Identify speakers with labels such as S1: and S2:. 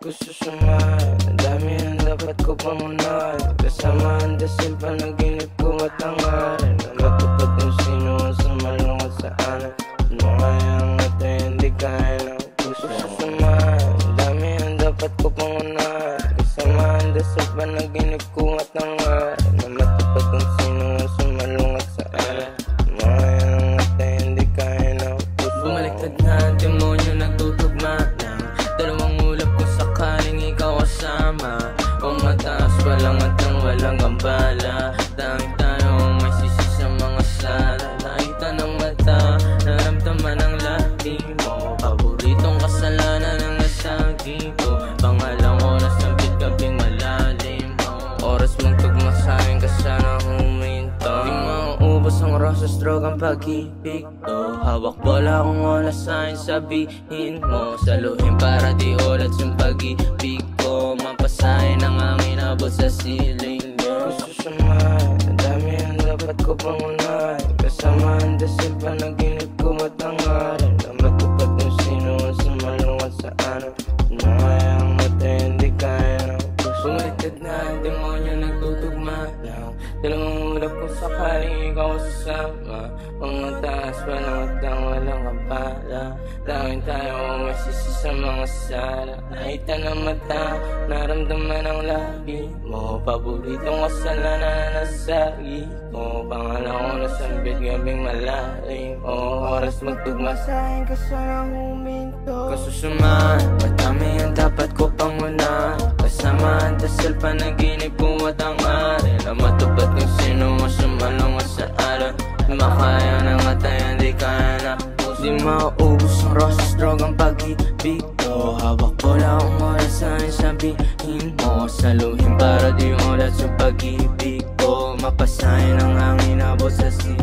S1: gusto sumahan, ang dami ang dapat ko pangunahan. Kasama ang dasil panaginip ko at hangarin, na matupad kung sino ang sumalungat sa anan. Ano kaya ang ito hindi kaya ng gusto sumahan, ang dami ang dapat ko pangunahan. Kasama ang dasil panaginip ko at hangarin, na matupad kung sino ang sumalungat sa anan. Ano kaya ang ito hindi kaya ng gusto.
S2: Bumaliktad na ang demonyo, nagtutugma ng dalawang ulap kung sakaling ikaw kasama. Umataas walang at ang walang gambala, tanging tayo may sisi sa mga sala. Nakita ng mata, naramdaman ang labi mo, paboritong kasalanan ang nasagi ko. Pangalang oras ang bitgabing malalim, oras magtugma sa akin ka sana huminto. Di mauubos ang rosas, drog ang pag-ibig ko. Hawak bola kung wala sa'kin sabihin mo, saluhin para di ulat yung pag-ibig ko. Mapasahin ang hangin abot sa siling mo.
S1: Gusto sumahan, ang dami ang dapat ko pangunahan. Kasama ang dasil panaginip ko at hangarin, na matupad kung sino ang sumalungat sa anan. Ano kaya ang mata hindi kaya ng gusto.
S2: Bumaliktad na ang demonyo, nagtutugma lang dalawang ulap kung sakaling ikaw kasama. Mga taas walang at ang walang kabala, tanging tayo may sisi sa mga sala. Nakita ng mata, naramdaman ang labi mo, paboritong kasalanan na nasagi ko. Pangalang oras ang bitgabing malalim, oras magtugma sa akin ka sana huminto. Kasusuman, madami ang dapat ko pangunahan. Kasama ang dasal panaginip ko at ang arin, na matupad kung sino ang sumalungat sa alam. Makaya ng matayan, di kaya na di mauubos ang rosas, drog ang pag-ibig ko. Hawak bola kung oras sa'kin sabihin mo, saluhin para di ulat yung pag-ibig ko. Mapasahin ang hangin abot sa siya.